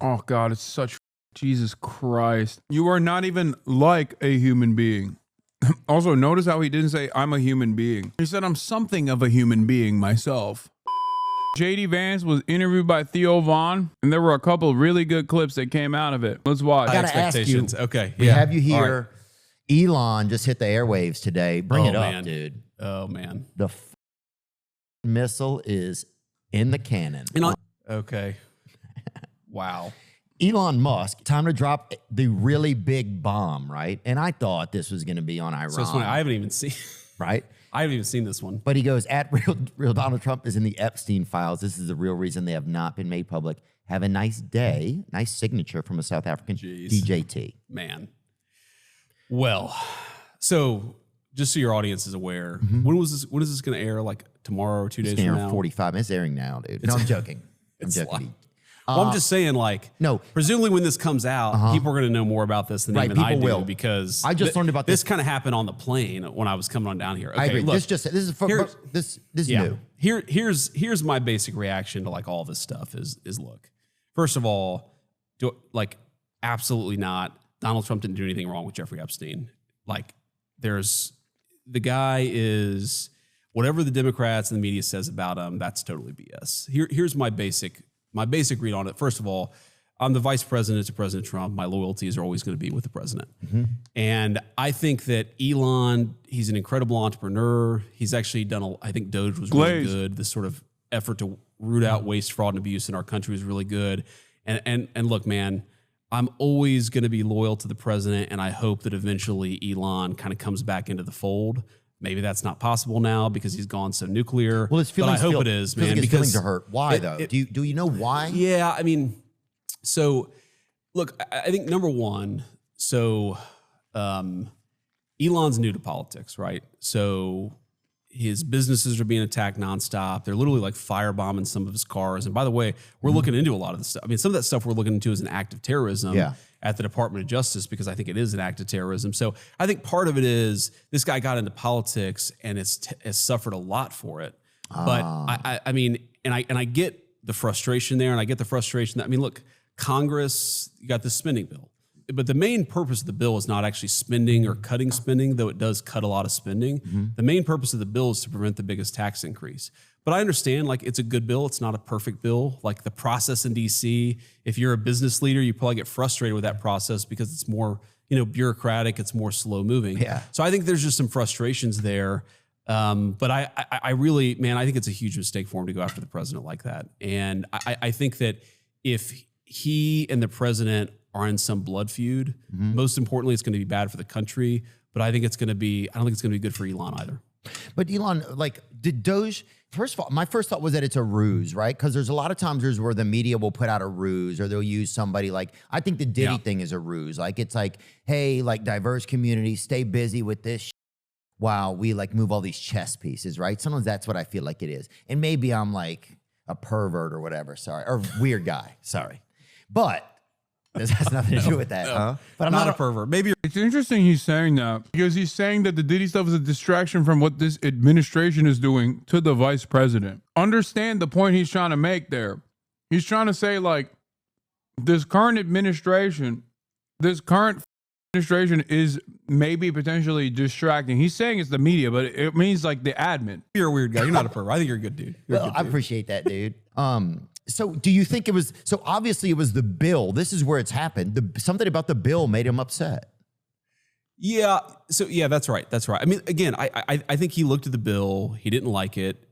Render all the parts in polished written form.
Oh, God, it's such Jesus Christ. You are not even like a human being. Also, notice how he didn't say, I'm a human being. He said, I'm something of a human being myself. JD Vance was interviewed by Theo Von, and there were a couple of really good clips that came out of it. Let's watch. I gotta ask you, okay, we have you here. Right. Elon just hit the airwaves today. Bring it up, dude. Oh, man. The missile is in the cannon. Okay. Wow. Elon Musk, time to drop the really big bomb, right? And I thought this was going to be on Iran. So it's funny. I haven't even seen. Right? I haven't even seen this one. But he goes, at real Donald Trump is in the Epstein files. This is the real reason they have not been made public. Have a nice day. Nice signature from a South African DJT. Man. Well, so just so your audience is aware, when is this going to air? Like tomorrow or 2 days from now? 45 minutes airing now, dude. No, I'm joking. I'm joking. Well, I'm just saying, like, no. Presumably when this comes out, people are going to know more about this than even I do, because I just learned about this kind of happened on the plane when I was coming on down here. Okay, I agree. Look, this is new. Here's my basic reaction to like all this stuff is look, first of all, absolutely not. Donald Trump didn't do anything wrong with Jeffrey Epstein. Like, the guy is whatever the Democrats and the media says about him. That's totally BS. Here's my basic read on it. First of all, I'm the vice president to President Trump. My loyalties are always going to be with the president. And I think that Elon, he's an incredible entrepreneur. He's actually done I think Doge was really good. This sort of effort to root out waste, fraud, and abuse in our country was really good. And look, man, I'm always going to be loyal to the president, and I hope that eventually Elon kind of comes back into the fold. Maybe that's not possible now because he's gone so nuclear. Well, his feelings, but I hope it is, man. His feelings are hurt. Why though? Do you know why? Yeah, I mean, so look, I think number one, so Elon's new to politics, right? So his businesses are being attacked nonstop. They're literally like firebombing some of his cars. And by the way, we're looking into a lot of this stuff. I mean, some of that stuff we're looking into is an act of terrorism. At the Department of Justice, because I think it is an act of terrorism. So I think part of it is this guy got into politics and has suffered a lot for it. But I mean, and I get the frustration there, and I get the frustration that, I mean, look, Congress, you got the spending bill, but the main purpose of the bill is not actually spending or cutting spending, though it does cut a lot of spending. The main purpose of the bill is to prevent the biggest tax increase. But I understand, like, it's a good bill. It's not a perfect bill. Like the process in DC, if you're a business leader, you probably get frustrated with that process because it's more, bureaucratic. It's more slow moving. So I think there's just some frustrations there. But I really, man, I think it's a huge mistake for him to go after the president like that. And I think that if he and the president are in some blood feud, most importantly, it's going to be bad for the country. But I don't think it's going to be good for Elon either. But Elon, like, did Doge, first of all, my first thought was that it's a ruse, right? Because there's a lot of times where the media will put out a ruse, or they'll use somebody like, I think the Diddy thing is a ruse. Like, it's like, hey, like, diverse communities, stay busy with this while we like move all these chess pieces, right? Sometimes that's what I feel like it is. And maybe I'm like a pervert or whatever, sorry, or weird guy, sorry. But this has nothing to do with that. But I'm not a pervert. Maybe it's interesting he's saying that, because he's saying that the Diddy stuff is a distraction from what this administration is doing to the vice president. Understand the point he's trying to make there. He's trying to say, like, this current administration is maybe potentially distracting. He's saying it's the media, but it means like the admin. You're a weird guy. You're not a pervert. I think you're a good dude. I appreciate that, dude. So do you think it was, so obviously it was the bill. This is where it's happened. Something about the bill made him upset. Yeah. So yeah, that's right. That's right. I mean, again, I think he looked at the bill. He didn't like it.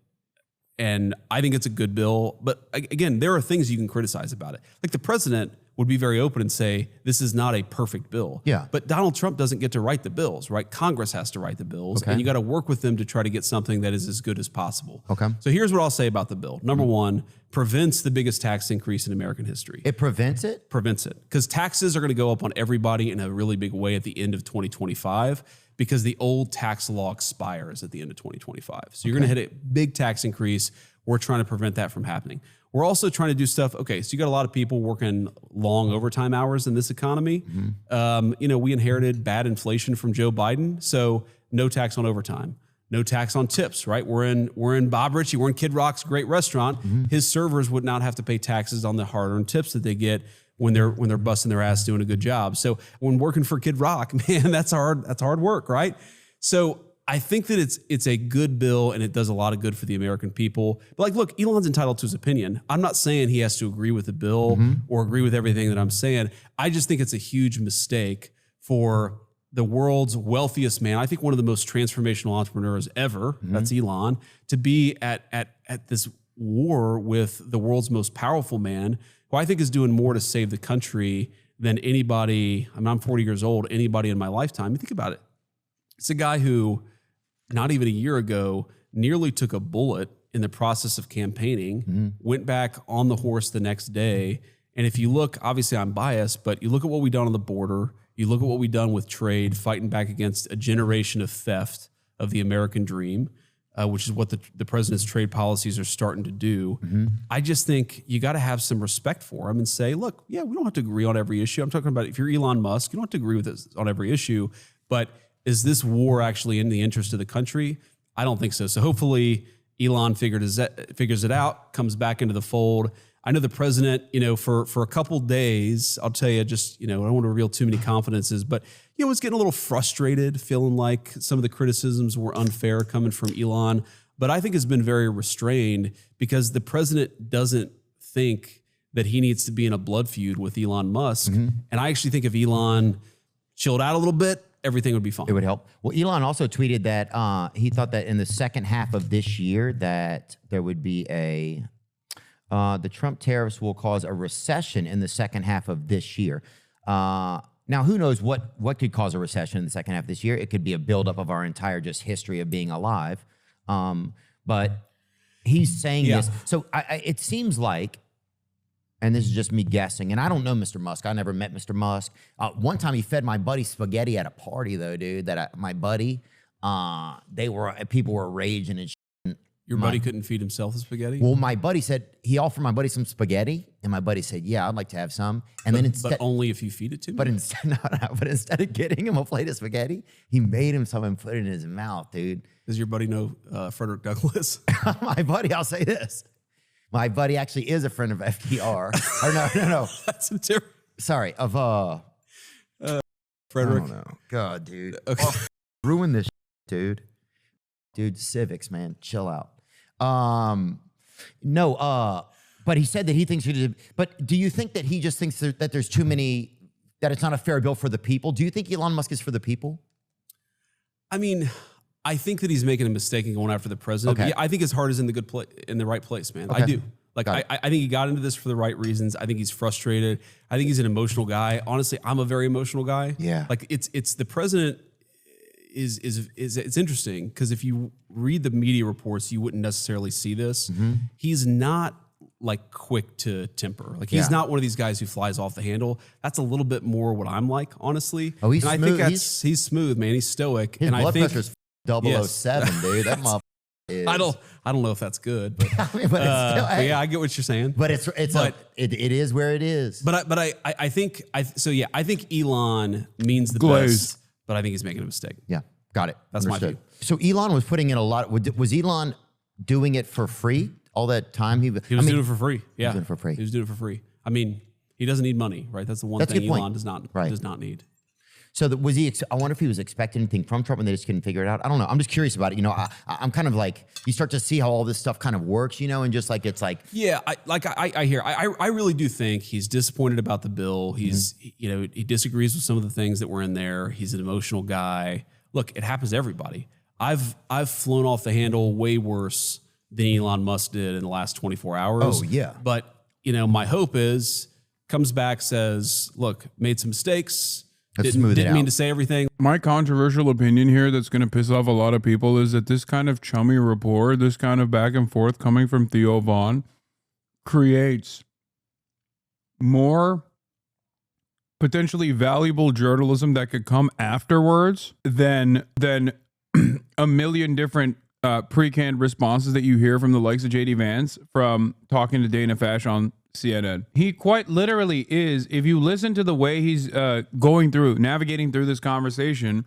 And I think it's a good bill. But again, there are things you can criticize about it. Like the president would be very open and say, this is not a perfect bill. Yeah. But Donald Trump doesn't get to write the bills, right? Congress has to write the bills. And you got to work with them to try to get something that is as good as possible. Okay. So here's what I'll say about the bill. Number one, prevents the biggest tax increase in American history. It prevents it? Prevents it. Because taxes are going to go up on everybody in a really big way at the end of 2025, because the old tax law expires at the end of 2025. So you're going to hit a big tax increase. We're trying to prevent that from happening. We're also trying to do stuff. Okay, so you got a lot of people working long overtime hours in this economy. We inherited bad inflation from Joe Biden, so no tax on overtime, no tax on tips. Right? We're in Bob Ritchie. We're in Kid Rock's great restaurant. His servers would not have to pay taxes on the hard-earned tips that they get. when they're busting their ass doing a good job. So when working for Kid Rock, man, that's hard work, right? So I think that it's a good bill and it does a lot of good for the American people. But like, look, Elon's entitled to his opinion. I'm not saying he has to agree with the bill or agree with everything that I'm saying. I just think it's a huge mistake for the world's wealthiest man. I think one of the most transformational entrepreneurs ever, that's Elon, to be at this war with the world's most powerful man, who I think is doing more to save the country than anybody. I mean, I'm 40 years old, anybody in my lifetime. You think about it. It's a guy who, not even a year ago, nearly took a bullet in the process of campaigning, went back on the horse the next day. And if you look, obviously I'm biased, but you look at what we've done on the border, you look at what we've done with trade, fighting back against a generation of theft of the American dream, which is what the president's trade policies are starting to do. I just think you got to have some respect for him and say, look, yeah, we don't have to agree on every issue. I'm talking about if you're Elon Musk, you don't have to agree with us on every issue, but is this war actually in the interest of the country? I don't think so. So hopefully Elon figures it out, comes back into the fold. I know the president, for a couple days, I'll tell you, just, I don't want to reveal too many confidences, but, was getting a little frustrated, feeling like some of the criticisms were unfair coming from Elon. But I think has been very restrained because the president doesn't think that he needs to be in a blood feud with Elon Musk. And I actually think if Elon chilled out a little bit, everything would be fine. It would help. Well, Elon also tweeted that he thought that in the second half of this year that there would be the Trump tariffs will cause a recession in the second half of this year. Now, who knows what could cause a recession in the second half of this year? It could be a buildup of our entire just history of being alive. But he's saying this. So it seems like, and this is just me guessing, and I don't know Mr. Musk. I never met Mr. Musk. One time he fed my buddy spaghetti at a party, though, dude. My buddy, people were raging and shit. Your buddy couldn't feed himself the spaghetti? Well, my buddy said, he offered my buddy some spaghetti, and my buddy said, yeah, I'd like to have some. And then instead, but only if you feed it to me? But instead of getting him a plate of spaghetti, he made him some and put it in his mouth, dude. Does your buddy know Frederick Douglass? My buddy, I'll say this. My buddy actually is a friend of FDR. Or no. That's a different. Sorry, of Frederick. I don't know. God, dude. Okay. Ruin this, dude. Dude, civics, man. Chill out. But he said that he thinks but do you think that he just thinks that there's too many, that it's not a fair bill for the people? Do you think Elon Musk is for the people? I mean, I think that he's making a mistake in going after the president. Okay. Yeah, I think his heart is in the right place, man. Okay. I do. Like, I think he got into this for the right reasons. I think he's frustrated. I think he's an emotional guy. Honestly, I'm a very emotional guy. Yeah. Like it's the president is it's interesting because if you read the media reports, you wouldn't necessarily see this. He's not like quick to temper. Like he's not one of these guys who flies off the handle. That's a little bit more what I'm like, honestly. Oh, he's and smooth. I think he's smooth, man. He's stoic. His and blood I think pressure's 007, dude. That motherfucker is. I don't know if that's good, but, I mean, but it's still, but yeah, I get what you're saying. But it is where it is. But I think Elon means the Glazed. best, but I think he's making a mistake. Yeah, got it. That's my view. So Elon was putting in a lot. Was Elon doing it for free all that time? He was doing it for free. Yeah, doing it for free. He was doing it for free. I mean, he doesn't need money, right? That's the one thing Elon does not need. So was he? I wonder if he was expecting anything from Trump and they just couldn't figure it out. I don't know. I'm just curious about it. I'm kind of like, you start to see how all this stuff kind of works, and just like it's like. Yeah, I really do think he's disappointed about the bill. He's he disagrees with some of the things that were in there. He's an emotional guy. Look, it happens to everybody. I've flown off the handle way worse than Elon Musk did in the last 24 hours. Oh yeah. But my hope is comes back, says, look, made some mistakes. Didn't mean to say everything. My controversial opinion here that's going to piss off a lot of people is that this kind of chummy rapport, this kind of back and forth coming from Theo Von creates more potentially valuable journalism that could come afterwards than a million different pre-canned responses that you hear from the likes of JD Vance from talking to Dana Fash on CNN. He quite literally is, if you listen to the way he's navigating through this conversation,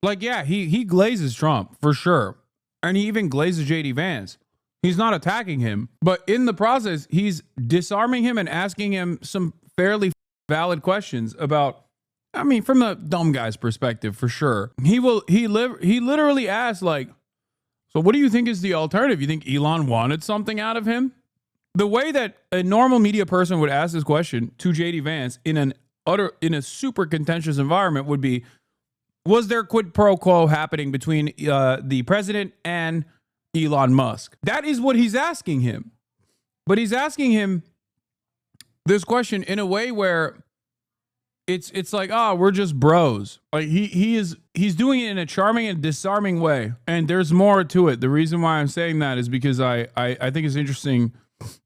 like, yeah, he glazes Trump for sure. And he even glazes JD Vance. He's not attacking him, but in the process, he's disarming him and asking him some fairly valid questions about, I mean, from the dumb guy's perspective, for sure. He literally asked, like, so what do you think is the alternative? You think Elon wanted something out of him? The way that a normal media person would ask this question to JD Vance in a super contentious environment would be, was there quid pro quo happening between the president and Elon Musk? That is what he's asking him. But he's asking him this question in a way where it's like, we're just bros. Like he's doing it in a charming and disarming way. And there's more to it. The reason why I'm saying that is because I think it's interesting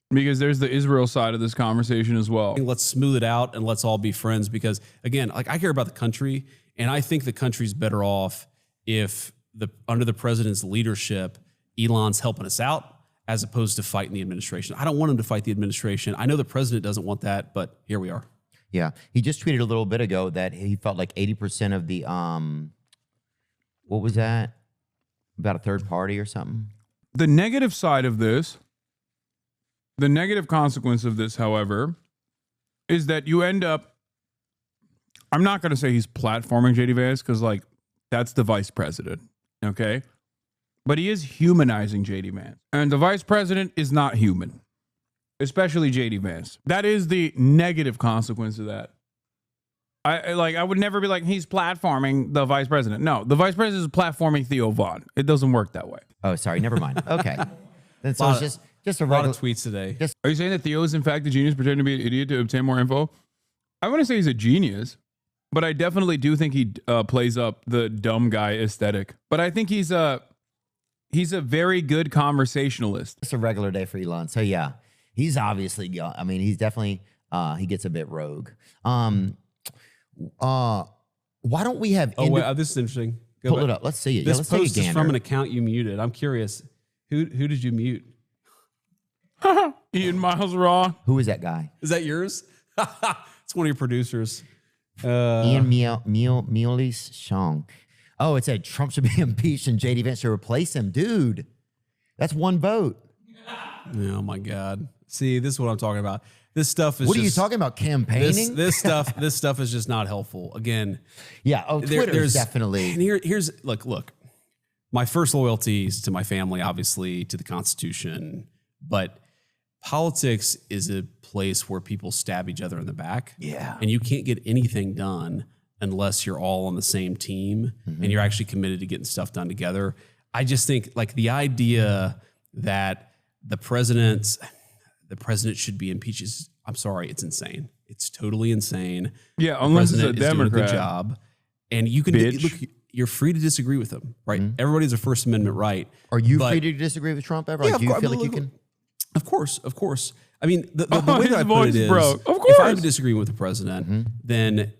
because there's the Israel side of this conversation as well. Let's smooth it out and let's all be friends, because again, like, I care about the country, and I think the country's better off if under the president's leadership, Elon's helping us out as opposed to fighting the administration. I don't want him to fight the administration. I know the president doesn't want that, but here we are. Yeah. He just tweeted a little bit ago that he felt like 80% of the, what was that? About a third party or something? The negative side of this, the negative consequence of this, however, is that you end up, I'm not going to say he's platforming JD Vance because, like, that's the vice president, okay? But he is humanizing JD Vance. And the vice president is not human, especially JD Vance. That is the negative consequence of that. I would never be like, he's platforming the vice president. No, the vice president is platforming Theo Von. It doesn't work that way. Oh, sorry. Never mind. Okay. Then so it's just a lot regular of tweets today. Are you saying that Theo is in fact a genius pretending to be an idiot to obtain more info? I want to say he's a genius, but I definitely do think he plays up the dumb guy aesthetic. But I think he's a very good conversationalist. It's a regular day for Elon. So yeah, he's obviously, I mean, he's definitely, he gets a bit rogue. Why don't we have? Oh, wait, this is interesting. Pull it up. Let's see it. This let's post take a is from an account you muted. I'm curious. Who did you mute? Ian Miles Raw. Who is that guy? Is that yours? It's one of your producers. Ian Miles Shong. Oh, it said Trump should be impeached and JD Vance should replace him. Dude, that's one vote. Oh my God. See, this is what I'm talking about. This stuff is What are you talking about? Campaigning? This stuff is just not helpful. Again. Yeah. Oh, Twitter's definitely. And here's look. My first loyalty is to my family, obviously, to the Constitution, but politics is a place where people stab each other in the back. Yeah. And you can't get anything done unless you're all on the same team and you're actually committed to getting stuff done together. I just think, like, the idea that the president should be impeached is, I'm sorry, it's insane. It's totally insane. Yeah, unless it's a Democrat is doing a good Democrat. job. And you can look, you're free to disagree with him, right? Everybody has a First Amendment right. Are you free to disagree with Trump ever? Yeah, Like, do you feel like you can? Of course. I mean, the way that I put it is, broke. Of if I'm course. disagreeing with the president, then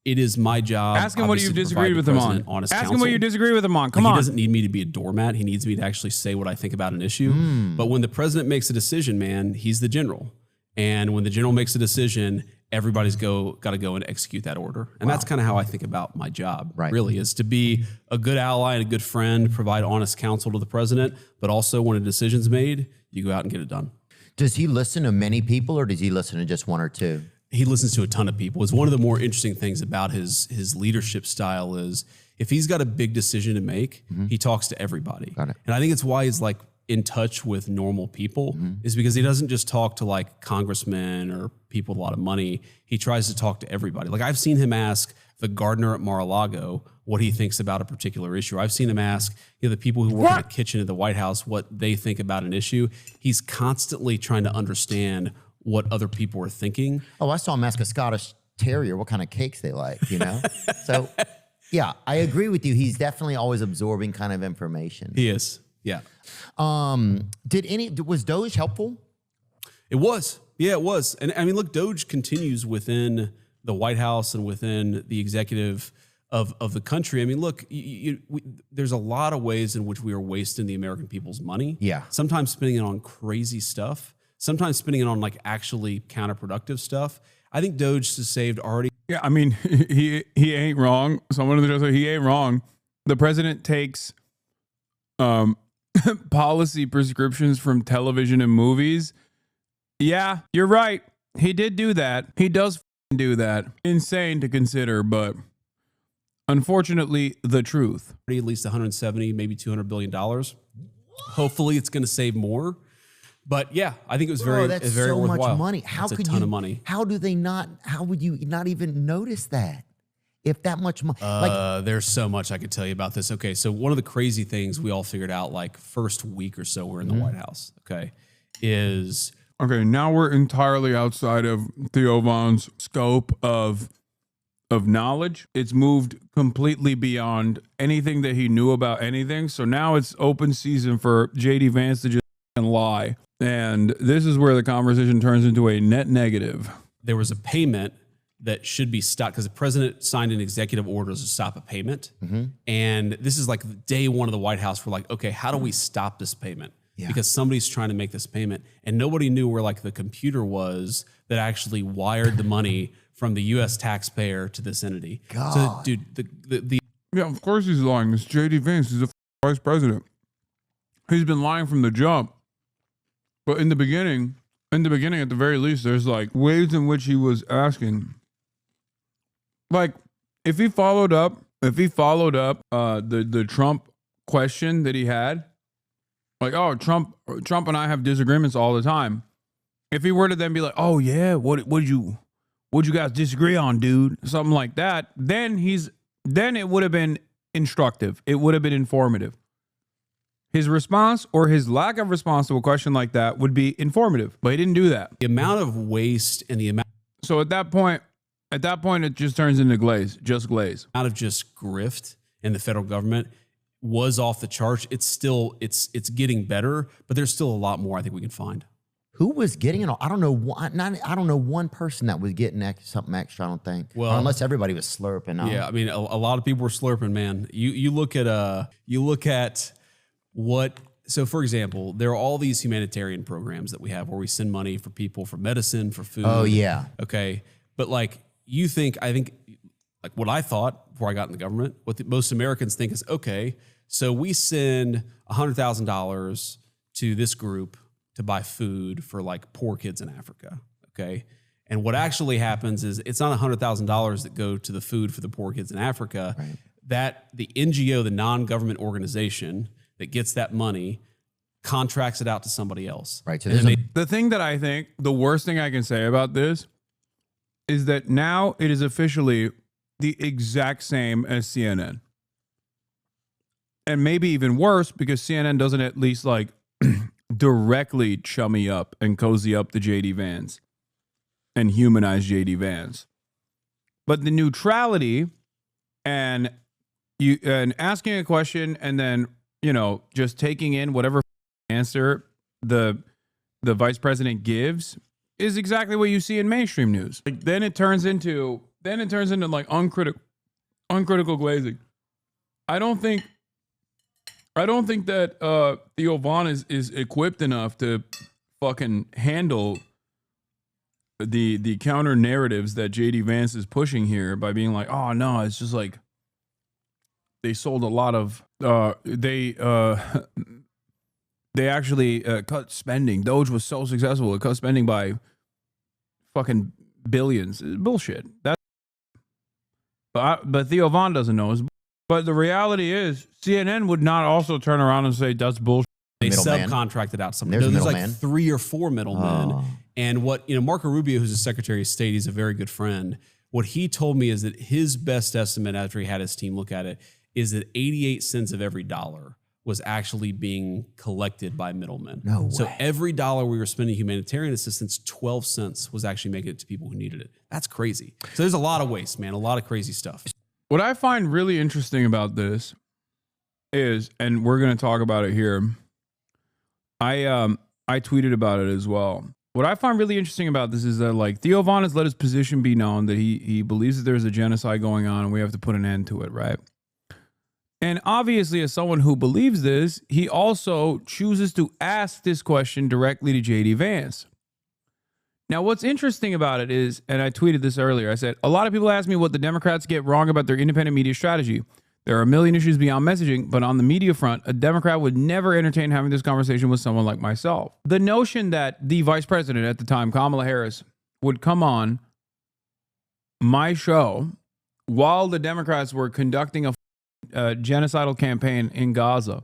it is my job. Ask him what obviously, you've to disagreed provide with the him on. president honest Ask him counsel. what you disagree with him on. Come Like, on. He doesn't need me to be a doormat. He needs me to actually say what I think about an issue. But when the president makes a decision, man, he's the general. And when the general makes a decision, everybody's got to go and execute that order. And that's kind of how I think about my job, really, is to be a good ally and a good friend, provide honest counsel to the president, but also when a decision's made, you go out and get it done. Does he listen to many people or does he listen to just one or two? He listens to a ton of people. It's one of the more interesting things about his leadership style is if he's got a big decision to make, he talks to everybody. Got it. And I think it's why he's like in touch with normal people is because he doesn't just talk to like congressmen or people with a lot of money. He tries to talk to everybody. Like, I've seen him ask the gardener at Mar-a-Lago what he thinks about a particular issue. I've seen him ask, the people who work in the kitchen at the White House what they think about an issue. He's constantly trying to understand what other people are thinking. Oh, I saw him ask a Scottish Terrier what kind of cakes they like, So, yeah, I agree with you. He's definitely always absorbing kind of information. He is. Yeah. Was Doge helpful? It was. Yeah, it was. And I mean, look, Doge continues within the White House and within the executive of the country. I mean, look, there's a lot of ways in which we are wasting the American people's money. Yeah. Sometimes spending it on crazy stuff. Sometimes spending it on like actually counterproductive stuff. I think Doge has saved already. Yeah, I mean, he ain't wrong. Someone in the show said he ain't wrong. The president takes policy prescriptions from television and movies. Yeah, you're right. He did do that. He does do that. Insane to consider, but unfortunately, the truth. At least 170, maybe $200 billion. Hopefully it's going to save more. But yeah, I think it was very, that's very so worthwhile. much money. How That's could a ton you? of money. How do they not? How would you not even notice that? If that much money, like There's so much I could tell you about this. Okay, so one of the crazy things we all figured out like first week or so we're in the White House, okay, is Okay, now we're entirely outside of Theo Von's scope of knowledge. It's moved completely beyond anything that he knew about anything. So now it's open season for JD Vance to just lie. And this is where the conversation turns into a net negative. there was a payment that should be stopped because the president signed an executive order to stop a payment. And this is like day one of the White House. We're like, okay, how do we stop this payment? Because somebody's trying to make this payment and nobody knew where like the computer was that actually wired the money from the U.S. taxpayer to this entity. So, dude, the Yeah, of course he's lying. It's JD Vance. He's a vice president. He's been lying from the jump. But in the beginning, at the very least, there's like ways in which he was asking. Like, if he followed up the Trump question that he had, like, oh, Trump and I have disagreements all the time. If he were to then be like, oh yeah, what'd you guys disagree on, dude? Something like that, then it would have been instructive. It would have been informative. His response or his lack of response to a question like that would be informative, but he didn't do that. amount of waste and the amount So at that point, it just turns into glaze. of just grift in the federal government was off the charts. It's still, it's getting better, but there's still a lot more I think we can find. who was getting it? I don't know. I don't know one person that was getting something extra. I don't think. Well, or unless everybody was slurping. Yeah, I mean, a lot of people were slurping, man. You look at what. So, for example, there are all these humanitarian programs that we have where we send money for people, for medicine, for food. Oh yeah. Okay, but like I think, like what I thought before I got in the government, what most Americans think is okay. So we send $100,000 to this group to buy food for like poor kids in Africa. Okay. And what actually happens is it's not $100,000 that go to the food for the poor kids in Africa. Right. That the NGO, the non-government organization that gets that money, contracts it out to somebody else. Right. So And there's then The thing that I think, the worst thing I can say about this is that now it is officially the exact same as CNN. And maybe even worse because CNN doesn't at least like directly chummy up and cozy up the JD Vance and humanize JD Vance. But the neutrality and asking a question and then, just taking in whatever answer the vice president gives is exactly what you see in mainstream news. Like, then it turns into like uncritical glazing. I don't think that Theo Von is equipped enough to fucking handle the counter narratives that JD Vance is pushing here by being like, oh no, it's just like they sold a lot of they actually cut spending. Doge was so successful, it cut spending by fucking billions. It's bullshit. But Theo Von doesn't know. But the reality is, CNN would not also turn around and say that's bullshit. they Middleman. subcontracted out some. There's There's middleman. like 3 or 4 middlemen. Oh. And what, Marco Rubio, who's the Secretary of State, he's a very good friend. What he told me is that his best estimate after he had his team look at it is that 88 cents of every dollar was actually being collected by middlemen. No So way. every dollar we were spending humanitarian assistance, 12 cents was actually making it to people who needed it. That's crazy. So there's a lot of waste, man, a lot of crazy stuff. What I find really interesting about this is, and we're going to talk about it here. I tweeted about it as well. What I find really interesting about this is that like Theo Von has let his position be known that he believes that there's a genocide going on and we have to put an end to it, right? And obviously, as someone who believes this, he also chooses to ask this question directly to JD Vance. Now, what's interesting about it is, and I tweeted this earlier, I said, a lot of people ask me what the Democrats get wrong about their independent media strategy. There are a million issues beyond messaging, but on the media front, a Democrat would never entertain having this conversation with someone like myself. The notion that the vice president at the time, Kamala Harris, would come on my show while the Democrats were conducting a genocidal campaign in Gaza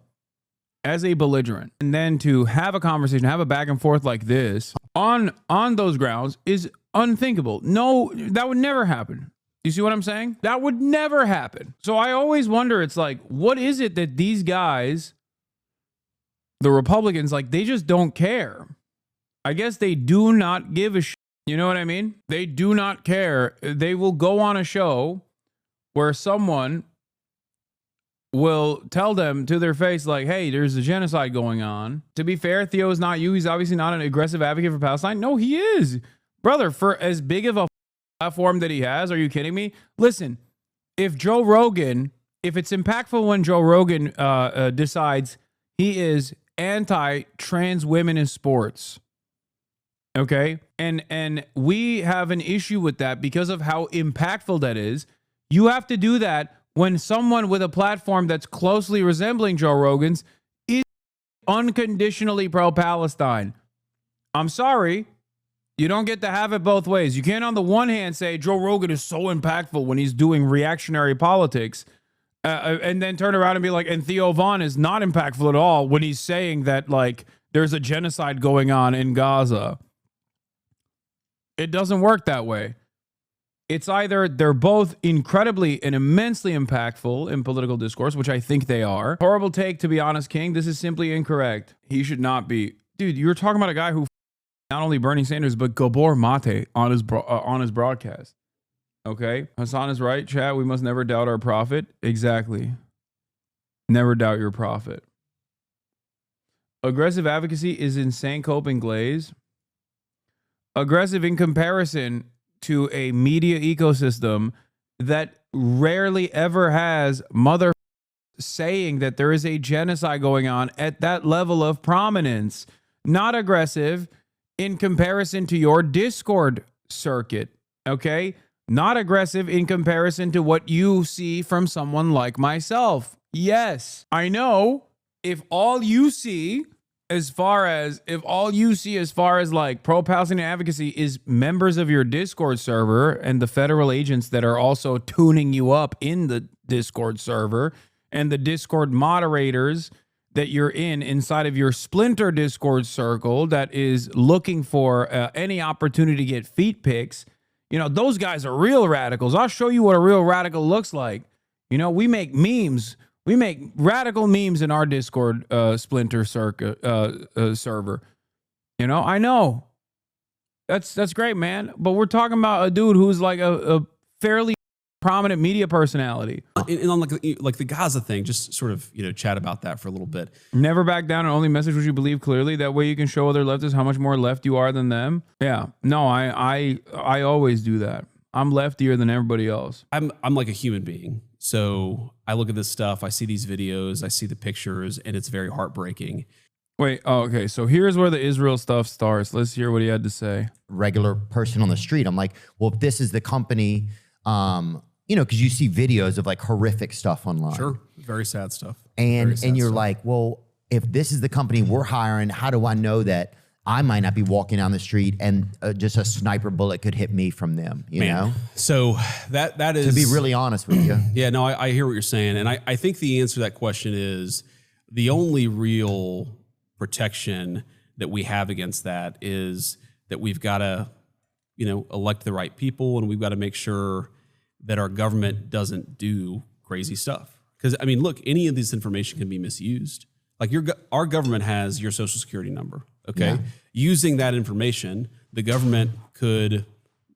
as a belligerent, and then to have a conversation, have a back and forth like this on those grounds is unthinkable. No, that would never happen. You see what I'm saying? That would never happen. So I always wonder, it's like, what is it that these guys, the Republicans, like, they just don't care. I guess they do not give a shit. You know what I mean? They do not care. They will go on a show where someone will tell them to their face, like, hey, there's a genocide going on. To be fair, Theo is not you. He's obviously not an aggressive advocate for Palestine. No, he is. Brother, for as big of a platform that he has, are you kidding me? Listen, if Joe Rogan, if it's impactful when Joe Rogan decides he is anti-trans women in sports, okay, and we have an issue with that because of how impactful that is, you have to do that when someone with a platform that's closely resembling Joe Rogan's is unconditionally pro-Palestine. I'm sorry. You don't get to have it both ways. You can't on the one hand say Joe Rogan is so impactful when he's doing reactionary politics and then turn around and be like, and Theo Von is not impactful at all when he's saying that, like, there's a genocide going on in Gaza. It doesn't work that way. It's either they're both incredibly and immensely impactful in political discourse, which I think they are. Horrible take, to be honest, King. This is simply incorrect. He should not be. Dude, you're talking about a guy who not only Bernie Sanders, but Gabor Mate on his broadcast. Okay? Hassan is right, chat. We must never doubt our prophet. Exactly. Never doubt your prophet. Aggressive advocacy is insane coping glaze. Aggressive in comparison to a media ecosystem that rarely ever has mother saying that there is a genocide going on at that level of prominence. Not aggressive in comparison to your Discord circuit, okay? Not aggressive in comparison to what you see from someone like myself. Yes, I know if all you see as far as like pro-Palestinian advocacy is members of your Discord server and the federal agents that are also tuning you up in the Discord server and the Discord moderators that you're inside of your splinter Discord circle that is looking for any opportunity to get feet pics, you know, those guys are real radicals. I'll show you what a real radical looks like. You know, we make memes. We make radical memes in our Discord splinter server. You know, I know. That's great, man. But we're talking about a dude who's like a fairly prominent media personality. And on like the Gaza thing, just sort of, you know, chat about that for a little bit. Never back down and only message what you believe clearly. That way you can show other leftists how much more left you are than them. Yeah. No, I always do that. I'm leftier than everybody else. I'm like a human being. So I look at this stuff, I see these videos, I see the pictures, and it's very heartbreaking. Wait, okay. So here's where the Israel stuff starts. Let's hear what he had to say. Regular person on the street. I'm like, well, if this is the company, you know, because you see videos of like horrific stuff online. Sure. Very sad stuff. And you're like, well, if this is the company we're hiring, how do I know that I might not be walking down the street and just a sniper bullet could hit me from them, you know? So that is... To be really honest with you. Yeah, no, I hear what you're saying. And I think the answer to that question is the only real protection that we have against that is that we've got to, you know, elect the right people, and we've got to make sure that our government doesn't do crazy stuff. Because, I mean, look, any of this information can be misused. Like our government has your social security number. Okay. Yeah. Using that information, the government could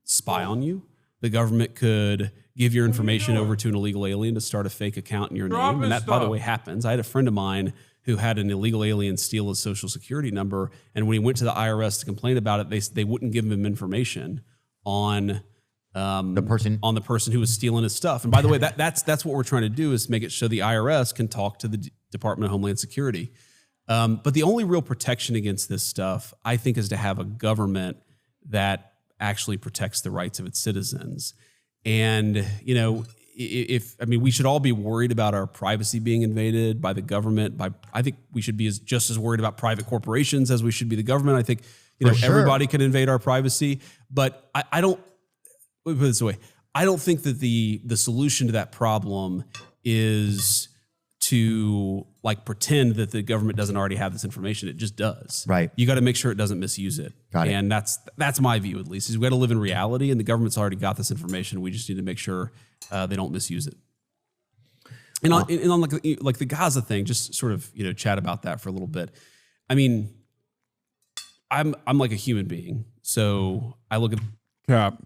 spy on you. The government could give your information over to an illegal alien to start a fake account in your name. And that, by the way, happens. I had a friend of mine who had an illegal alien steal his social security number. And when he went to the IRS to complain about it, they wouldn't give him information on the person who was stealing his stuff. And by the way, that's what we're trying to do, is make it so the IRS can talk to the Department of Homeland Security. But the only real protection against this stuff, I think, is to have a government that actually protects the rights of its citizens. And, you know, we should all be worried about our privacy being invaded by the government. I think we should be just as worried about private corporations as we should be the government. I think, You know, For sure. everybody can invade our privacy, but I don't, let me put it this way. I don't think that the solution to that problem is to like pretend that the government doesn't already have this information. It just does. Right. You got to make sure it doesn't misuse it. Got it. And that's my view, at least, is we got to live in reality, and the government's already got this information. We just need to make sure they don't misuse it. And on like the Gaza thing, just sort of, you know, chat about that for a little bit. I mean, I'm like a human being. So I look at Cap.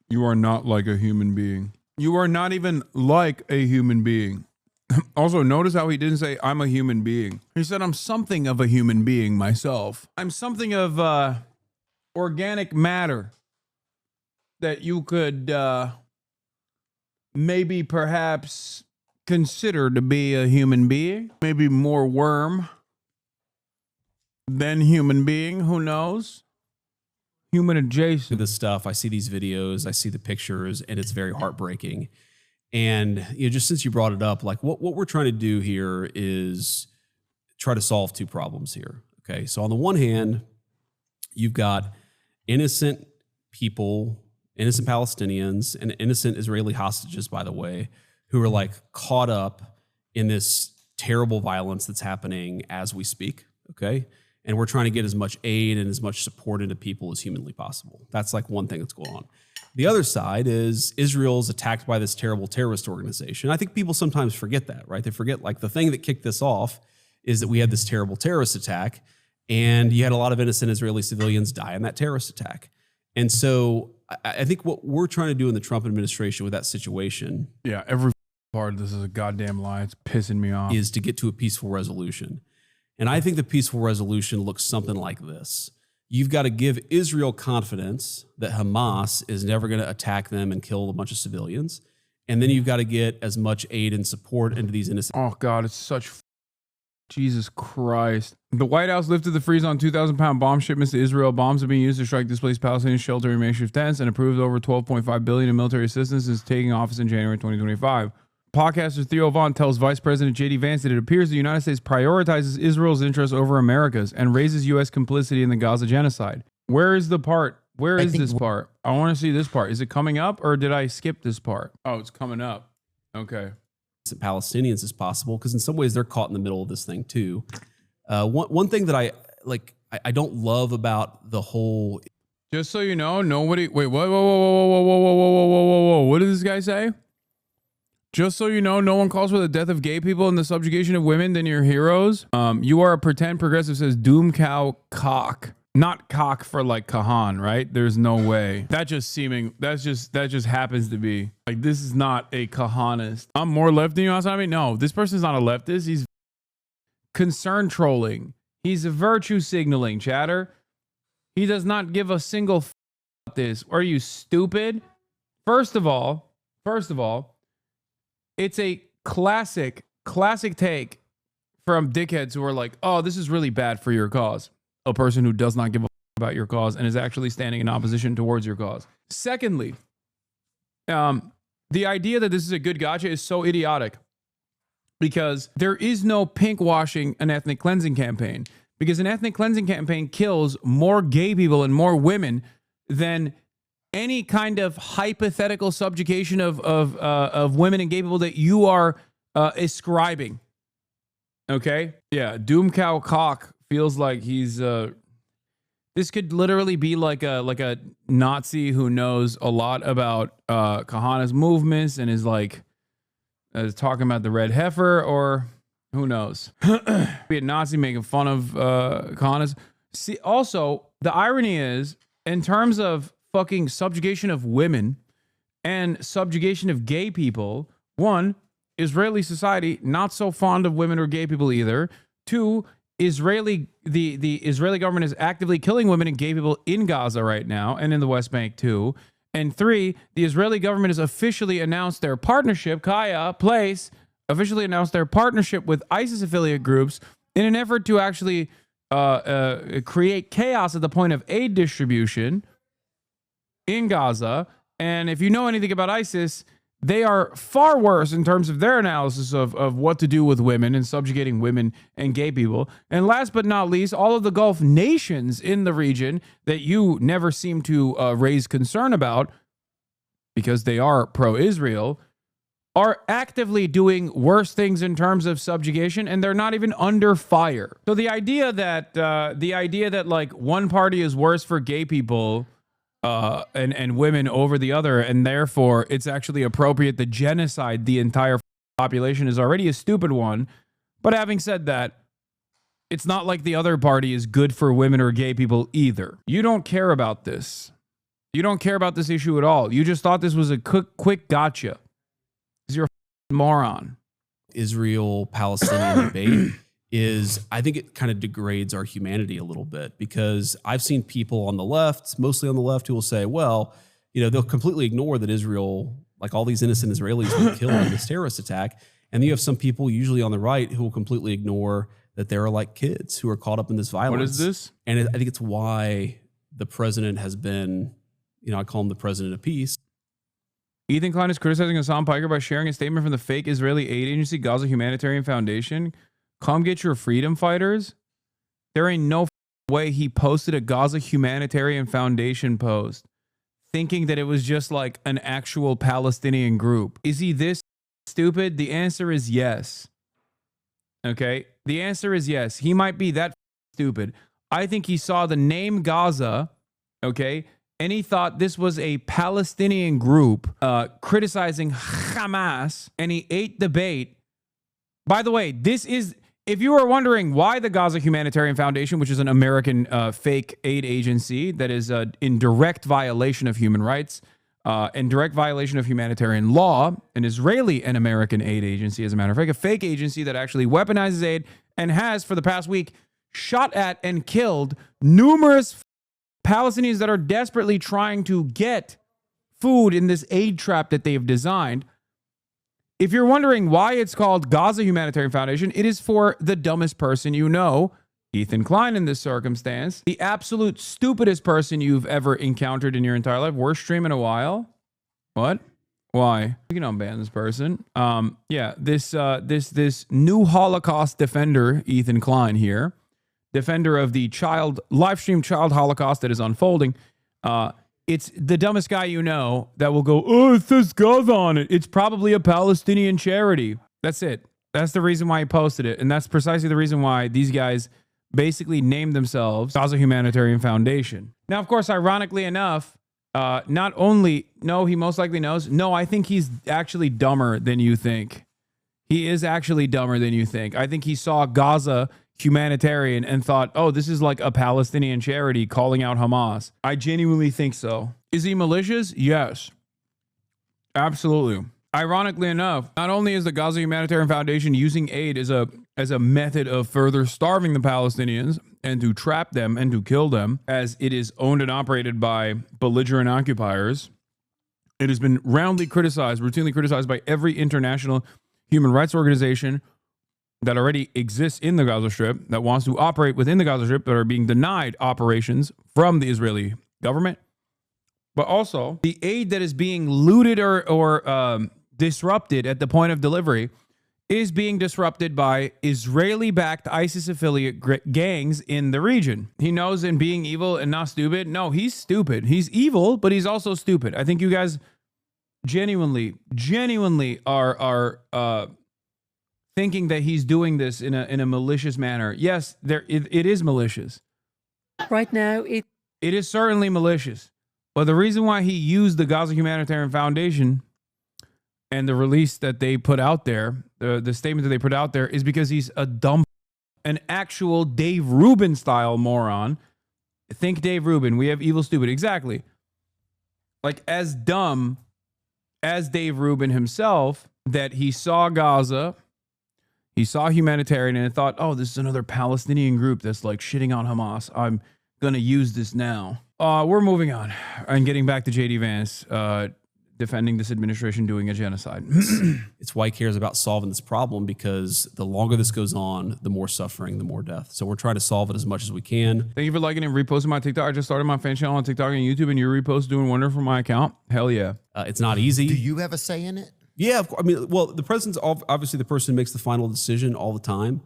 You are not like a human being. You are not even like a human being. Also, notice how he didn't say, I'm a human being. He said, I'm something of a human being myself. I'm something of organic matter that you could maybe perhaps consider to be a human being. Maybe more worm than human being. Who knows? Human adjacent. this stuff. I see these videos, I see the pictures, and it's very heartbreaking. And you know, just since you brought it up, like what we're trying to do here is try to solve two problems here. Okay. So on the one hand, you've got innocent people, innocent Palestinians, and innocent Israeli hostages, by the way, who are like caught up in this terrible violence that's happening as we speak. Okay. And we're trying to get as much aid and as much support into people as humanly possible. That's like one thing that's going on. The other side is Israel's attacked by this terrible terrorist organization. I think people sometimes forget that, right? They forget like the thing that kicked this off is that we had this terrible terrorist attack, and you had a lot of innocent Israeli civilians die in that terrorist attack. And so I think what we're trying to do in the Trump administration with that situation, Yeah, every part of this is a goddamn lie. It's pissing me off. is to get to a peaceful resolution. And I think the peaceful resolution looks something like this. You've got to give Israel confidence that Hamas is never going to attack them and kill a bunch of civilians. And then you've got to get as much aid and support into these innocent. Oh, God, it's such Jesus Christ. The White House lifted the freeze on 2,000-pound bomb shipments to Israel. Bombs are being used to strike displaced Palestinian shelter in makeshift tents and approved over $12.5 billion in military assistance since taking office in January 2025. Podcaster Theo Von tells Vice President J.D. Vance that it appears the United States prioritizes Israel's interests over America's and raises U.S. complicity in the Gaza genocide. Where is the part? Where is this part? I want to see this part. Is it coming up, or did I skip this part? Oh, it's coming up. Okay. Palestinians as possible, because in some ways they're caught in the middle of this thing too. One thing that I don't love about the whole. Just so you know, nobody. Wait, what? Whoa. What did this guy say? Just so you know, no one calls for the death of gay people and the subjugation of women than your heroes. You are a pretend progressive, says Doom Cow Cock. Not cock for like Kahan, right? There's no way. That just happens to be. Like, this is not a Kahanist. I'm more left than you, Hasanabi. No, this person's not a leftist. He's concern trolling. He's a virtue signaling, chatter. He does not give a single about this. Are you stupid? First of all, it's a classic take from dickheads who are like, oh, this is really bad for your cause. A person who does not give a about your cause and is actually standing in opposition towards your cause. Secondly, the idea that this is a good gotcha is so idiotic, because there is no pink washing an ethnic cleansing campaign, because an ethnic cleansing campaign kills more gay people and more women than any kind of hypothetical subjugation of women and gay people that you are ascribing. Okay? Yeah, Doom Cow Cock feels like he's this could literally be like a Nazi who knows a lot about Kahana's movements and is like talking about the red heifer, or who knows. Be a Nazi making fun of Kahana's. See, also, the irony is, in terms of fucking subjugation of women and subjugation of gay people, one, Israeli society not so fond of women or gay people either. Two, the Israeli government is actively killing women and gay people in Gaza right now and in the West Bank too. And three, the Israeli government has officially announced their partnership, officially announced their partnership with ISIS affiliate groups in an effort to actually create chaos at the point of aid distribution in Gaza. And if you know anything about ISIS, They are far worse in terms of their analysis of what to do with women and subjugating women and gay people. And last but not least, all of the Gulf nations in the region that you never seem to raise concern about because they are pro-Israel are actively doing worse things in terms of subjugation, and they're not even under fire. So the idea that like one party is worse for gay people and women over the other, and therefore it's actually appropriate to genocide the entire population is already a stupid one. But having said that, it's not like the other party is good for women or gay people either. You don't care about this. You don't care about this issue at all. You just thought this was a quick gotcha. Because you're a moron. Israel-Palestinian debate is, I think it kind of degrades our humanity a little bit, because I've seen people on the left, mostly on the left, who will say, well, you know, they'll completely ignore that Israel, like all these innocent Israelis were killed in this terrorist attack. And then you have some people, usually on the right, who will completely ignore that there are like kids who are caught up in this violence. What is this? And I think it's why the president has been, you know, I call him the president of peace. Ethan Klein is criticizing Hasan Piker by sharing a statement from the fake Israeli aid agency, Gaza Humanitarian Foundation. Come get your freedom fighters. There ain't no way he posted a Gaza Humanitarian Foundation post thinking that it was just like an actual Palestinian group. Is he this stupid? The answer is yes. Okay? The answer is yes. He might be that stupid. I think he saw the name Gaza, okay, and he thought this was a Palestinian group criticizing Hamas, and he ate the bait. By the way, this is, if you are wondering why the Gaza Humanitarian Foundation, which is an American fake aid agency that is in direct violation of human rights and direct violation of humanitarian law, an Israeli and American aid agency, as a matter of fact, a fake agency that actually weaponizes aid and has, for the past week, shot at and killed numerous Palestinians that are desperately trying to get food in this aid trap that they've designed. If you're wondering why it's called Gaza Humanitarian Foundation, it is for the dumbest person you know, Ethan Klein in this circumstance, the absolute stupidest person you've ever encountered in your entire life. Worst stream in a while. What? Why? You can unban this person. Yeah, this new Holocaust defender, Ethan Klein here, defender of the live stream child Holocaust that is unfolding. It's the dumbest guy you know that will go, oh, it says Gaza on it. It's probably a Palestinian charity. That's it. That's the reason why he posted it. And that's precisely the reason why these guys basically named themselves Gaza Humanitarian Foundation. Now, of course, ironically enough, not only, no, he most likely knows. No, I think he's actually dumber than you think. He is actually dumber than you think. I think he saw Gaza Humanitarian and thought, oh, this is like a Palestinian charity calling out Hamas. I genuinely think so. Is he malicious? Yes. Absolutely. Ironically enough, not only is the Gaza Humanitarian Foundation using aid as a method of further starving the Palestinians and to trap them and to kill them, as it is owned and operated by belligerent occupiers, it has been routinely criticized by every international human rights organization that already exists in the Gaza Strip, that wants to operate within the Gaza Strip, that are being denied operations from the Israeli government. But also, the aid that is being looted or disrupted at the point of delivery is being disrupted by Israeli-backed ISIS affiliate gangs in the region. He knows in being evil and not stupid. No, he's stupid. He's evil, but he's also stupid. I think you guys genuinely are thinking that he's doing this in a malicious manner. Yes, it is malicious. Right now, it is certainly malicious. But the reason why he used the Gaza Humanitarian Foundation and the release that they put out there, the statement that they put out there, is because he's an actual Dave Rubin style moron. Think Dave Rubin. We have evil stupid. Exactly. Like as dumb as Dave Rubin himself, that he saw Gaza, he saw humanitarian and thought, oh, this is another Palestinian group that's like shitting on Hamas. I'm going to use this now. We're moving on and getting back to JD Vance, defending this administration doing a genocide. It's why he cares about solving this problem, because the longer this goes on, the more suffering, the more death. So we're trying to solve it as much as we can. Thank you for liking and reposting my TikTok. I just started my fan channel on TikTok and YouTube, and your repost doing wonder for my account. Hell yeah. It's not easy. Do you have a say in it? Yeah, of course. I mean, well, the president's obviously the person who makes the final decision all the time.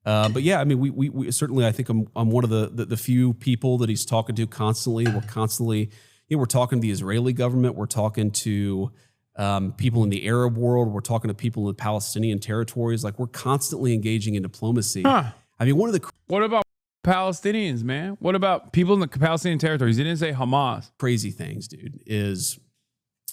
But yeah, I mean, we certainly, I think I'm one of the few people that he's talking to constantly. We're constantly, we're talking to the Israeli government. We're talking to people in the Arab world. We're talking to people in the Palestinian territories. Like, we're constantly engaging in diplomacy. I mean, What about Palestinians, man? What about people in the Palestinian territories? He didn't say Hamas. crazy things, dude, is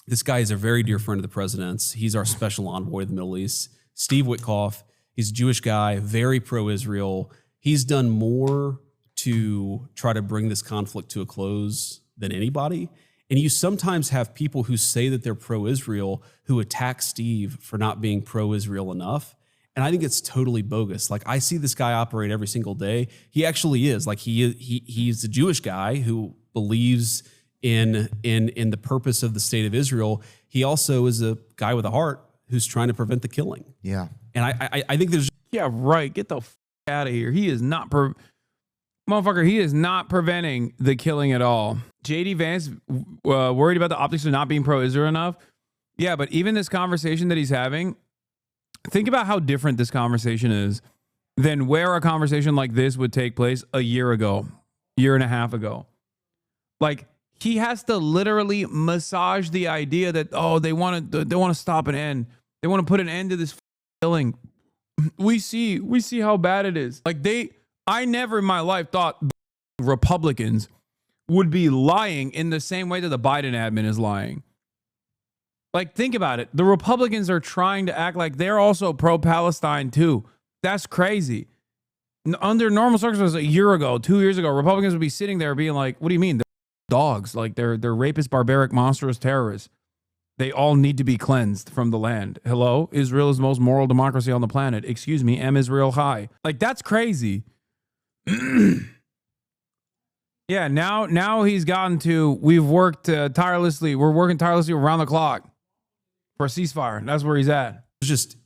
this guy is a very dear friend of the president's. He's our special envoy of the Middle East. Steve Witkoff, he's a Jewish guy, very pro-Israel. He's done more to try to bring this conflict to a close than anybody. And you sometimes have people who say that they're pro-Israel who attack Steve for not being pro-Israel enough. And I think it's totally bogus. Like, I see this guy operate every single day. He actually is. Like, he's a Jewish guy who believes in the purpose of the state of Israel. He also is a guy with a heart who's trying to prevent the killing. Yeah. And I think there's Yeah, right. Get the out of here. He is not motherfucker. He is not preventing the killing at all. JD Vance worried about the optics of not being pro-Israel enough. Yeah, but even this conversation that he's having, think about how different this conversation is than where a conversation like this would take place a year ago, year and a half ago. Like, he has to literally massage the idea that, oh, they want to stop an end. They want to put an end to this killing. We see how bad it is. Like, I never in my life thought Republicans would be lying in the same way that the Biden admin is lying. Like, think about it. The Republicans are trying to act like they're also pro-Palestine too. That's crazy. Under normal circumstances, a year ago, 2 years ago, Republicans would be sitting there being like, what do you mean? They're dogs. Like, they're rapist, barbaric, monstrous terrorists. They all need to be cleansed from the land. Hello? Israel is the most moral democracy on the planet. Excuse me, M Israel high. Like, that's crazy. Yeah, now he's gotten to, we've worked tirelessly. We're working tirelessly around the clock for a ceasefire. That's where he's at. It's just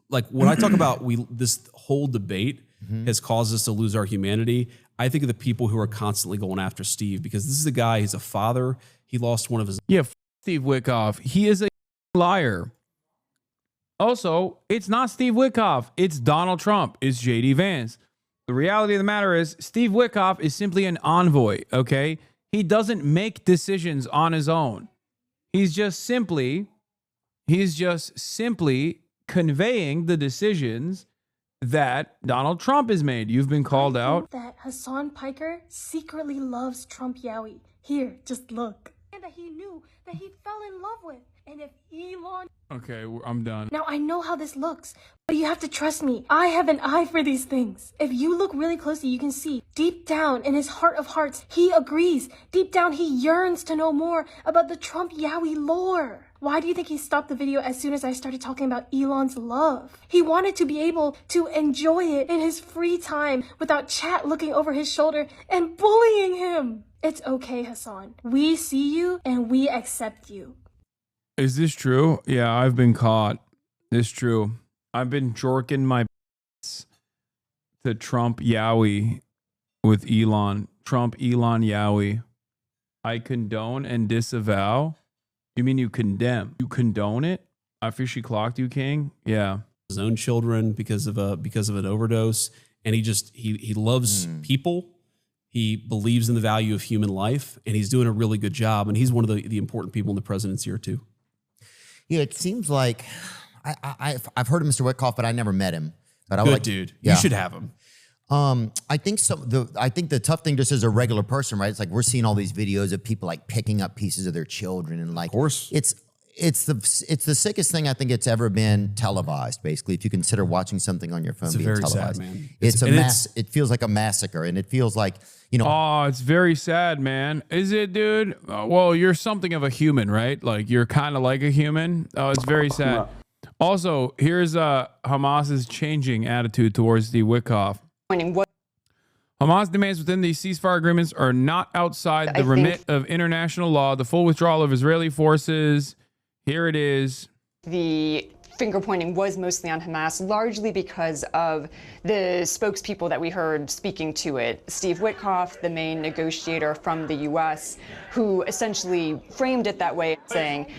like, when I talk about this whole debate has caused us to lose our humanity, I think of the people who are constantly going after Steve, because this is a guy, he's a father. He lost one of his. Yeah, Steve Witkoff. He is a liar. Also, it's not Steve Witkoff. It's Donald Trump. It's JD Vance. The reality of the matter is Steve Witkoff is simply an envoy, okay? He doesn't make decisions on his own. He's just simply conveying the decisions that Donald Trump has made. You've been called out. That Hasan Piker secretly loves Trump Yowie. Here, just look. And that he knew that he fell in love with. And if Elon... Okay, I'm done. Now, I know how this looks, but you have to trust me. I have an eye for these things. If you look really closely, you can see deep down in his heart of hearts, he agrees. Deep down, he yearns to know more about the Trump Yowie lore. Why do you think he stopped the video as soon as I started talking about Elon's love? He wanted to be able to enjoy it in his free time without chat looking over his shoulder and bullying him. It's okay, Hasan. We see you and we accept you. Is this true? Yeah, I've been caught. It's true. I've been jorking my to Trump Yowie with Elon. Trump Elon Yowie. I condone and disavow. You mean you condemn? You condone it? I officially clocked you, King. Yeah. His own children because of an overdose, and he loves people. He believes in the value of human life, and he's doing a really good job. And he's one of the important people in the president's ear too. Yeah, it seems like I've heard of Mr. Witkoff, but I never met him. But Good dude. Yeah. You should have him. I think the tough thing just as a regular person, right? It's like we're seeing all these videos of people like picking up pieces of their children, and like, of course, it's the sickest thing I think it's ever been televised. Basically, if you consider watching something on your phone being very televised, sad, man. It feels like a massacre, and it feels like, you know. Oh, it's very sad, man. Is it, dude? Well, you're something of a human, right? Like, you're kind of like a human. Oh, it's very sad. Also, here's Hamas's changing attitude towards the Witkoff. Hamas demands within these ceasefire agreements are not outside the remit of international law. The full withdrawal of Israeli forces. Here it is. The finger pointing was mostly on Hamas, largely because of the spokespeople that we heard speaking to it. Steve Witkoff, the main negotiator from the U.S., who essentially framed it that way, saying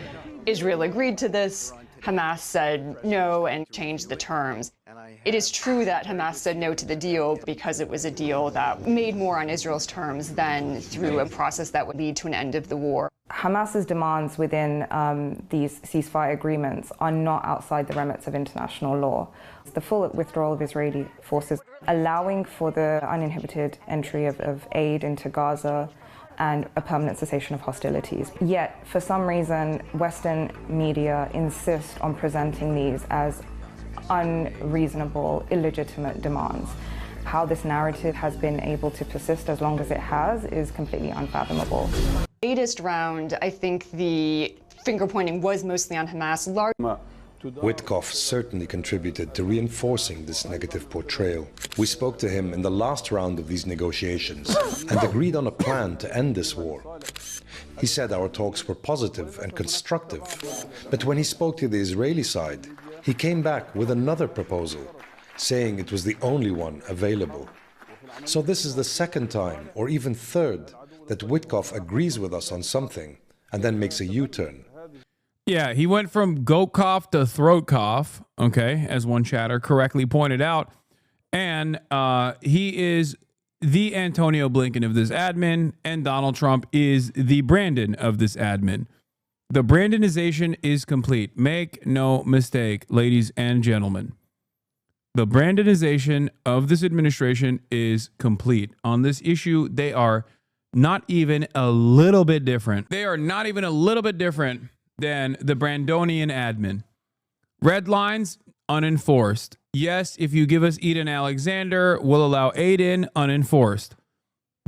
Israel agreed to this. Hamas said no and changed the terms. It is true that Hamas said no to the deal because it was a deal that made more on Israel's terms than through a process that would lead to an end of the war. Hamas's demands within these ceasefire agreements are not outside the remits of international law. The full withdrawal of Israeli forces, allowing for the uninhibited entry of aid into Gaza, and a permanent cessation of hostilities. Yet, for some reason, Western media insist on presenting these as unreasonable, illegitimate demands. How this narrative has been able to persist as long as it has is completely unfathomable. Latest round, I think the finger pointing was mostly on Hamas. Witkoff certainly contributed to reinforcing this negative portrayal. We spoke to him in the last round of these negotiations and agreed on a plan to end this war. He said our talks were positive and constructive, but when he spoke to the Israeli side, he came back with another proposal, saying it was the only one available. So this is the second time, or even third, that Witkoff agrees with us on something and then makes a U-turn. Yeah, he went from goat cough to throat cough, okay, as one chatter correctly pointed out. And he is the Antonio Blinken of this admin, and Donald Trump is the Brandon of this admin. The Brandonization is complete. Make no mistake, ladies and gentlemen. The Brandonization of this administration is complete. On this issue, they are not even a little bit different. They are not even a little bit different than the Brandonian admin. Red lines, unenforced. Yes, if you give us Eden Alexander, we'll allow Aiden, unenforced.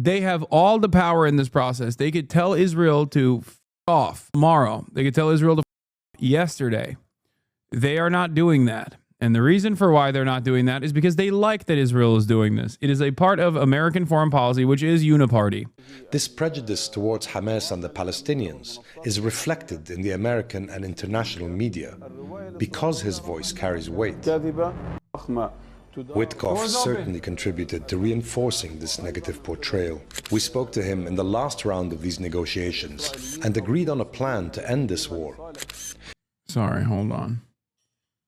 They have all the power in this process. They could tell Israel to f off tomorrow. They could tell Israel to f yesterday. They are not doing that. And the reason for why they're not doing that is because they like that Israel is doing this. It is a part of American foreign policy, which is uniparty. This prejudice towards Hamas and the Palestinians is reflected in the American and international media because his voice carries weight. Witkoff certainly contributed to reinforcing this negative portrayal. We spoke to him in the last round of these negotiations and agreed on a plan to end this war. Sorry, hold on.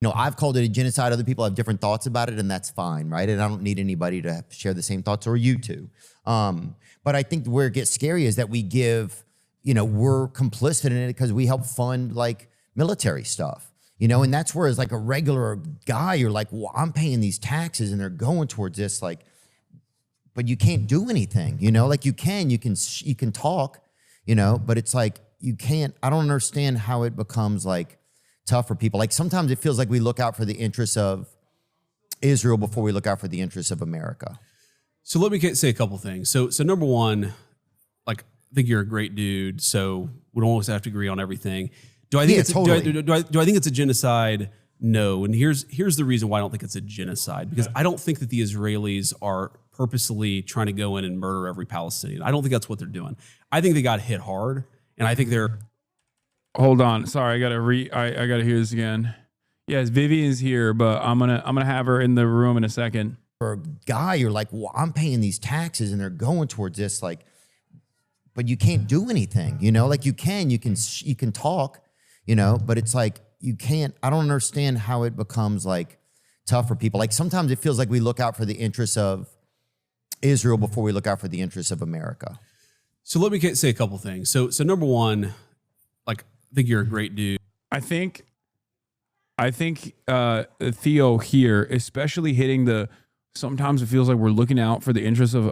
You know, I've called it a genocide. Other people have different thoughts about it, and that's fine, right? And I don't need anybody to share the same thoughts, or you two. But I think where it gets scary is that we give, you know, we're complicit in it because we help fund like military stuff, you know, and that's where as like a regular guy, you're like, well, I'm paying these taxes and they're going towards this, like, but you can't do anything, you know, like you can talk, you know, but it's like, you can't, I don't understand how it becomes like tough for people. Like sometimes it feels like we look out for the interests of Israel before we look out for the interests of America. So let me say a couple things. So number one, like I think you're a great dude, so we don't always have to agree on everything. Do I think it's totally. do I think it's a genocide? No. And here's the reason why I don't think it's a genocide, because I don't think that the Israelis are purposely trying to go in and murder every Palestinian. I don't think that's what they're doing. I think they got hit hard, and I think they're. Hold on. Sorry, I gotta hear this again. Yes, Vivian's here, but I'm gonna have her in the room in a second. For a guy, you're like, well, I'm paying these taxes and they're going towards this, like, but you can't do anything, you know, like you can talk, you know, but it's like, you can't, I don't understand how it becomes like tough for people. Like sometimes it feels like we look out for the interests of Israel before we look out for the interests of America. So let me say a couple things. So number one, like, I think you're a great dude. I think Theo here, especially hitting the, sometimes it feels like we're looking out for the interests of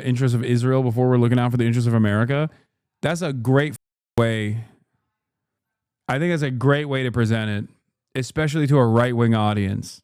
interests of Israel before we're looking out for the interests of America. That's a great way. I think that's a great way to present it, especially to a right-wing audience.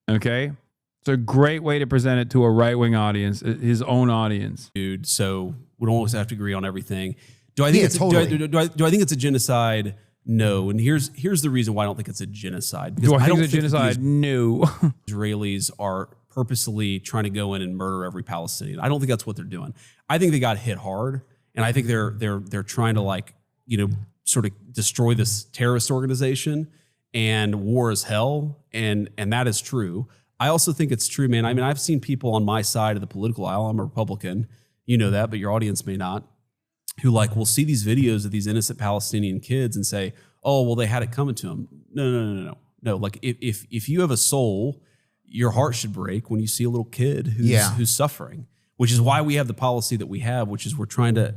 Okay? It's a great way to present it to a right-wing audience, his own audience. Dude, so we don't always have to agree on everything. Do I think do I think it's a genocide? No. And here's the reason why I don't think it's a genocide. Because do I think it's a genocide? No. Israelis are purposely trying to go in and murder every Palestinian. I don't think that's what they're doing. I think they got hit hard, and I think they're trying to, like, you know, sort of destroy this terrorist organization, and war is hell, and that is true. I also think it's true, man. I mean, I've seen people on my side of the political aisle. I'm a Republican. You know that, but your audience may not. Who, like, will see these videos of these innocent Palestinian kids and say, oh, well, they had it coming to them. No. Like if you have a soul, your heart should break when you see a little kid who's suffering, which is why we have the policy that we have, which is we're trying to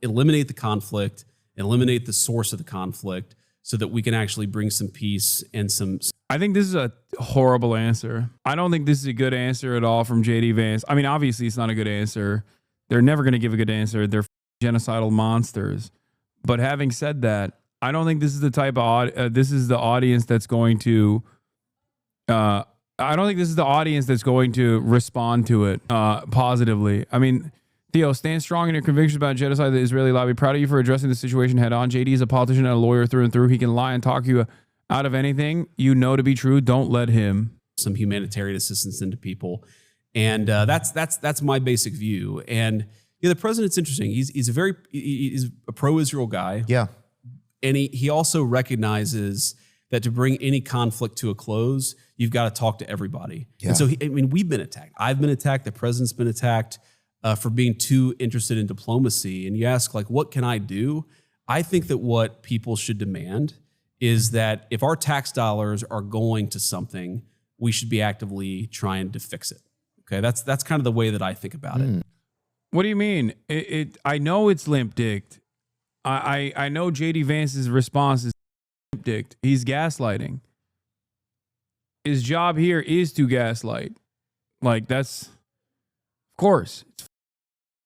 eliminate the conflict, eliminate the source of the conflict so that we can actually bring some peace and some. I think this is a horrible answer. I don't think this is a good answer at all from JD Vance. I mean, obviously it's not a good answer. They're never going to give a good answer. They're genocidal monsters. But having said that, I don't think this is the type of this is the audience that's going to I don't think this is the audience that's going to respond to it positively. I mean, Theo, stand strong in your convictions about genocide of the Israeli lobby. Proud of you for addressing the situation head on. JD is a politician and a lawyer through and through. He can lie and talk you out of anything you know to be true. Don't let him. Some humanitarian assistance into people. And that's my basic view. And the president's interesting. He's a pro-Israel guy. Yeah. And he also recognizes that to bring any conflict to a close, you've got to talk to everybody. Yeah. And so, we've been attacked. I've been attacked. The president's been attacked for being too interested in diplomacy. And you ask, like, what can I do? I think that what people should demand is that if our tax dollars are going to something, we should be actively trying to fix it. Okay, that's kind of the way that I think about it. What do you mean? I know it's limp-dicked. I know JD Vance's response is limp-dicked. He's gaslighting. His job here is to gaslight. Like, that's, of course.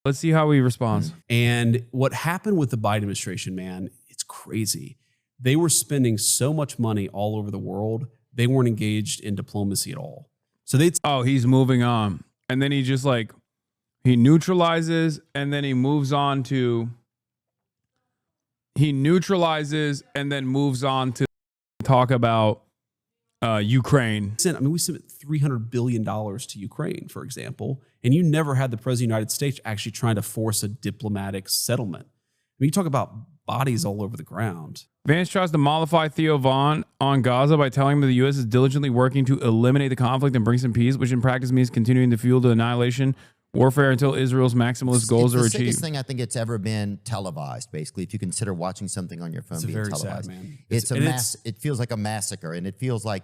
Let's see how he responds. And what happened with the Biden administration, man, it's crazy. They were spending so much money all over the world, they weren't engaged in diplomacy at all. So he's moving on. And then he just he neutralizes and then he moves on to, he neutralizes and then moves on to talk about Ukraine. I mean, we sent $300 billion to Ukraine, for example, and you never had the president of the United States actually trying to force a diplomatic settlement. I mean, you talk about bodies all over the ground. Vance tries to mollify Theo Von on Gaza by telling him that the U.S. is diligently working to eliminate the conflict and bring some peace, which in practice means continuing to fuel the annihilation warfare until Israel's maximalist goals are It's the achieved. sickest thing I think it's ever been televised, basically, if you consider watching something on your phone being televised. Sad, man. It feels like a massacre, and it feels like,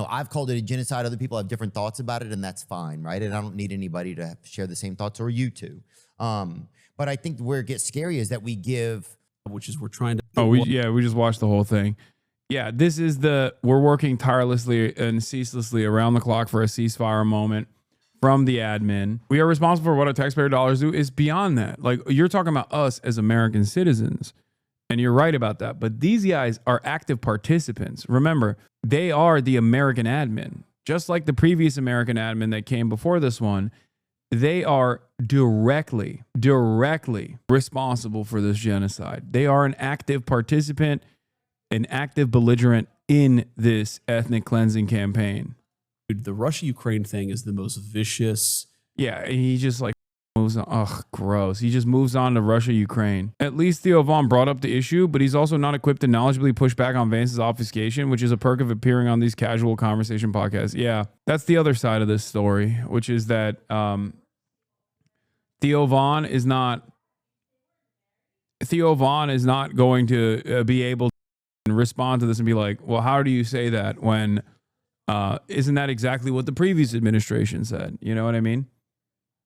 I've called it a genocide. Other people have different thoughts about it, and that's fine, right? And I don't need anybody to share the same thoughts, or you too. But I think where it gets scary is that we give... Which is we're trying to... we just watched the whole thing. Yeah, this is we're working tirelessly and ceaselessly around the clock for a ceasefire moment from the admin. We are responsible for what our taxpayer dollars do. Is beyond that. Like, you're talking about us as American citizens, and you're right about that. But these guys are active participants. Remember, they are the American admin. Just like the previous American admin that came before this one, they are directly responsible for this genocide. They are an active participant, an active belligerent in this ethnic cleansing campaign. The Russia-Ukraine thing is the most vicious. Yeah, he just moves on. Ugh, gross. He just moves on to Russia-Ukraine. At least Theo Von brought up the issue, but he's also not equipped to knowledgeably push back on Vance's obfuscation, which is a perk of appearing on these casual conversation podcasts. Yeah, that's the other side of this story, which is that Theo Von is not going to be able to respond to this and be like, well, how do you say that when isn't that exactly what the previous administration said? You know what I mean?